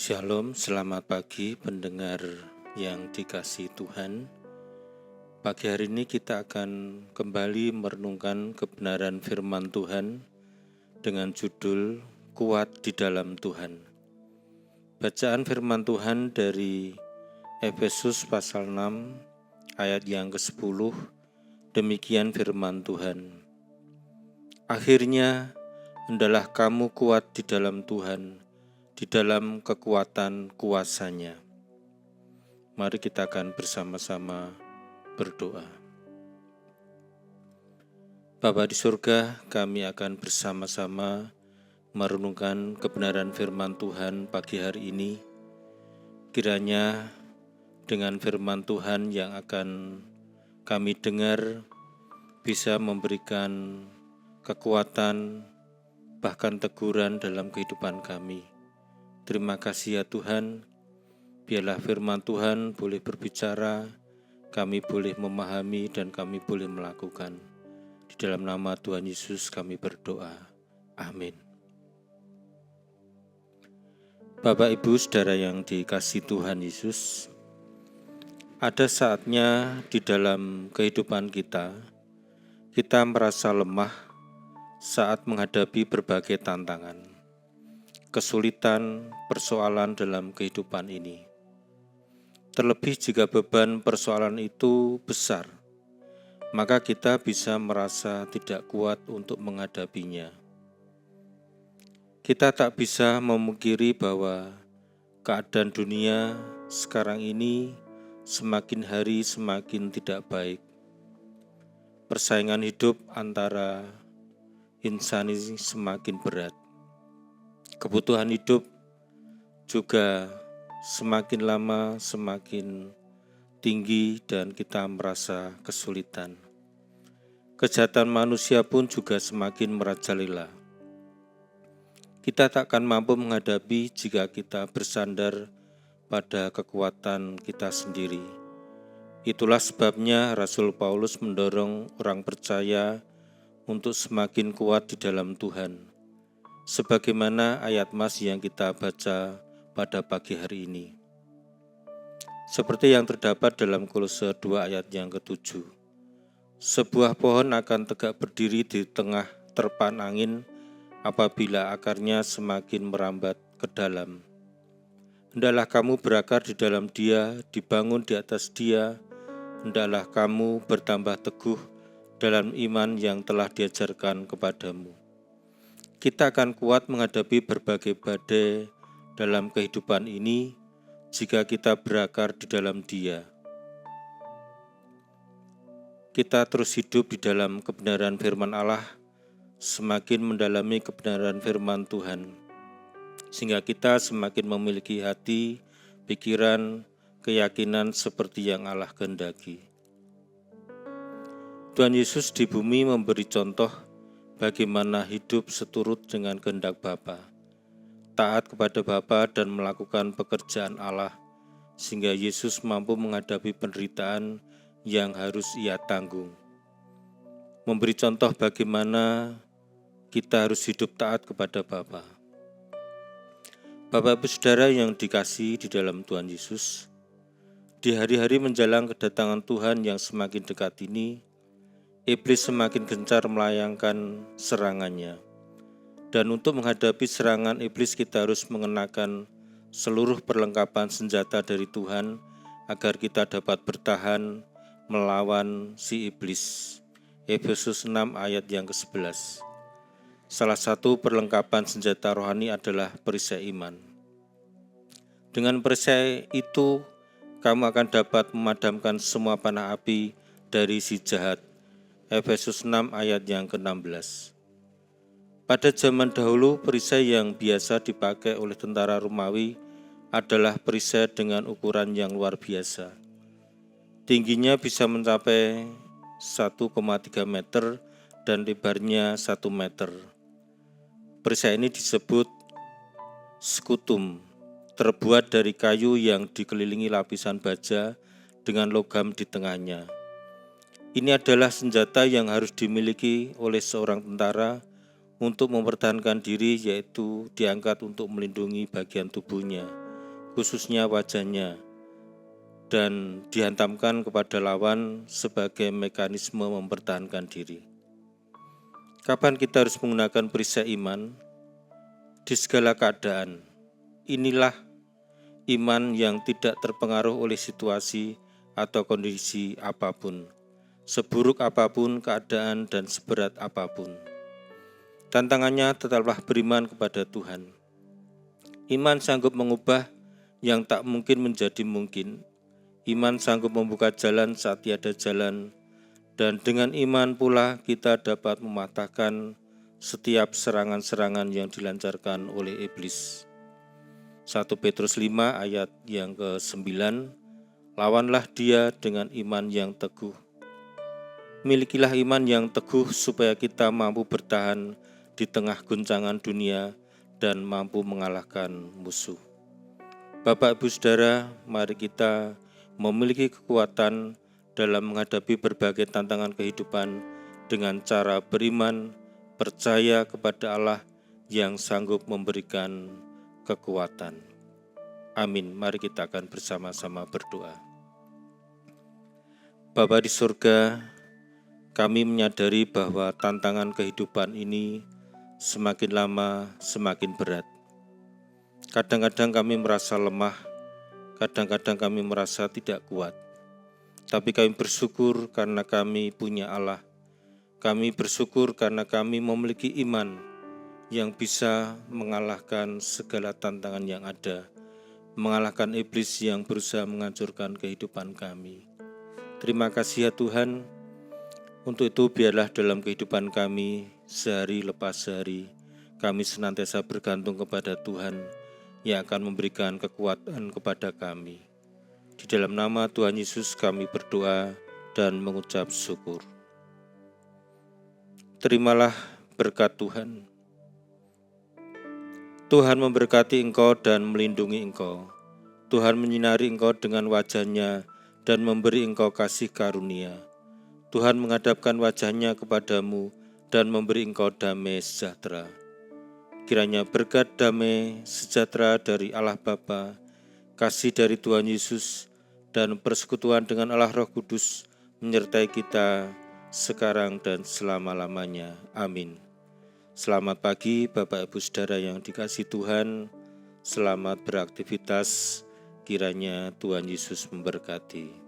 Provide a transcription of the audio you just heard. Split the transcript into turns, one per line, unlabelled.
Shalom, selamat pagi pendengar yang dikasihi Tuhan. Pagi hari ini kita akan kembali merenungkan kebenaran firman Tuhan dengan judul Kuat di dalam Tuhan. Bacaan firman Tuhan dari Efesus pasal 6 ayat yang ke-10, demikian firman Tuhan. Akhirnya, hendaklah kamu kuat di dalam Tuhan, di dalam kekuatan kuasa-Nya. Mari kita akan bersama-sama berdoa. Bapa di surga, kami akan bersama-sama merenungkan kebenaran firman Tuhan pagi hari ini. Kiranya dengan firman Tuhan yang akan kami dengar bisa memberikan kekuatan bahkan teguran dalam kehidupan kami. Terima kasih ya Tuhan. Biarlah firman Tuhan boleh berbicara, kami boleh memahami dan kami boleh melakukan. Di dalam nama Tuhan Yesus kami berdoa. Amin. Bapak Ibu Saudara yang dikasihi Tuhan Yesus, ada saatnya di dalam kehidupan kita merasa lemah saat menghadapi berbagai tantangan, kesulitan, persoalan dalam kehidupan ini. Terlebih jika beban persoalan itu besar, maka kita bisa merasa tidak kuat untuk menghadapinya. Kita tak bisa memungkiri bahwa keadaan dunia sekarang ini semakin hari semakin tidak baik. Persaingan hidup antara insan ini semakin berat. Kebutuhan hidup juga semakin lama semakin tinggi dan kita merasa kesulitan. Kejahatan manusia pun juga semakin merajalela. Kita takkan mampu menghadapi jika kita bersandar pada kekuatan kita sendiri. Itulah sebabnya Rasul Paulus mendorong orang percaya untuk semakin kuat di dalam Tuhan. Sebagaimana ayat mas yang kita baca pada pagi hari ini. Seperti yang terdapat dalam Kolose 2 ayat yang ke-7. Sebuah pohon akan tegak berdiri di tengah terpaan angin apabila akarnya semakin merambat ke dalam. Hendaklah kamu berakar di dalam Dia, dibangun di atas Dia. Hendaklah kamu bertambah teguh dalam iman yang telah diajarkan kepadamu. Kita akan kuat menghadapi berbagai badai dalam kehidupan ini jika kita berakar di dalam Dia. Kita terus hidup di dalam kebenaran firman Allah, semakin mendalami kebenaran firman Tuhan, sehingga kita semakin memiliki hati, pikiran, keyakinan seperti yang Allah kehendaki. Tuhan Yesus di bumi memberi contoh bagaimana hidup seturut dengan kehendak Bapa, taat kepada Bapa dan melakukan pekerjaan Allah, sehingga Yesus mampu menghadapi penderitaan yang harus Ia tanggung. Memberi contoh bagaimana kita harus hidup taat kepada Bapa. Bapak Ibu Saudara yang dikasihi di dalam Tuhan Yesus, di hari-hari menjelang kedatangan Tuhan yang semakin dekat ini, iblis semakin gencar melayangkan serangannya. Dan untuk menghadapi serangan iblis kita harus mengenakan seluruh perlengkapan senjata dari Tuhan agar kita dapat bertahan melawan si iblis. Efesus 6 ayat yang ke-11. Salah satu perlengkapan senjata rohani adalah perisai iman. Dengan perisai itu, kamu akan dapat memadamkan semua panah api dari si jahat. Efesus 6 ayat yang ke-16. Pada zaman dahulu, perisai yang biasa dipakai oleh tentara Romawi adalah perisai dengan ukuran yang luar biasa. Tingginya bisa mencapai 1,3 meter dan lebarnya 1 meter. Perisai ini disebut skutum, terbuat dari kayu yang dikelilingi lapisan baja dengan logam di tengahnya. Ini adalah senjata yang harus dimiliki oleh seorang tentara untuk mempertahankan diri, yaitu diangkat untuk melindungi bagian tubuhnya, khususnya wajahnya, dan dihantamkan kepada lawan sebagai mekanisme mempertahankan diri. Kapan kita harus menggunakan perisai iman? Di segala keadaan. Inilah iman yang tidak terpengaruh oleh situasi atau kondisi apapun, seburuk apapun keadaan dan seberat apapun. Tantangannya tetaplah beriman kepada Tuhan. Iman sanggup mengubah yang tak mungkin menjadi mungkin. Iman sanggup membuka jalan saat tiada jalan, dan dengan iman pula kita dapat mematahkan setiap serangan-serangan yang dilancarkan oleh iblis. 1 Petrus 5 ayat yang ke-9, lawanlah dia dengan iman yang teguh. Milikilah iman yang teguh supaya kita mampu bertahan di tengah guncangan dunia dan mampu mengalahkan musuh. Bapak Ibu Saudara, mari kita memiliki kekuatan dalam menghadapi berbagai tantangan kehidupan dengan cara beriman, percaya kepada Allah yang sanggup memberikan kekuatan. Amin. Mari kita akan bersama-sama berdoa. Bapa di surga, kami menyadari bahwa tantangan kehidupan ini semakin lama semakin berat. Kadang-kadang kami merasa lemah, kadang-kadang kami merasa tidak kuat. Tapi kami bersyukur karena kami punya Allah. Kami bersyukur karena kami memiliki iman yang bisa mengalahkan segala tantangan yang ada, mengalahkan iblis yang berusaha menghancurkan kehidupan kami. Terima kasih ya Tuhan. Untuk itu biarlah dalam kehidupan kami sehari lepas sehari, kami senantiasa bergantung kepada Tuhan yang akan memberikan kekuatan kepada kami. Di dalam nama Tuhan Yesus kami berdoa dan mengucap syukur. Terimalah berkat Tuhan. Tuhan memberkati engkau dan melindungi engkau. Tuhan menyinari engkau dengan wajah-Nya dan memberi engkau kasih karunia. Tuhan menghadapkan wajah-Nya kepadamu dan memberi engkau damai sejahtera. Kiranya berkat damai sejahtera dari Allah Bapa, kasih dari Tuhan Yesus, dan persekutuan dengan Allah Roh Kudus menyertai kita sekarang dan selama-lamanya. Amin. Selamat pagi Bapak Ibu Saudara yang dikasihi Tuhan. Selamat beraktivitas. Kiranya Tuhan Yesus memberkati.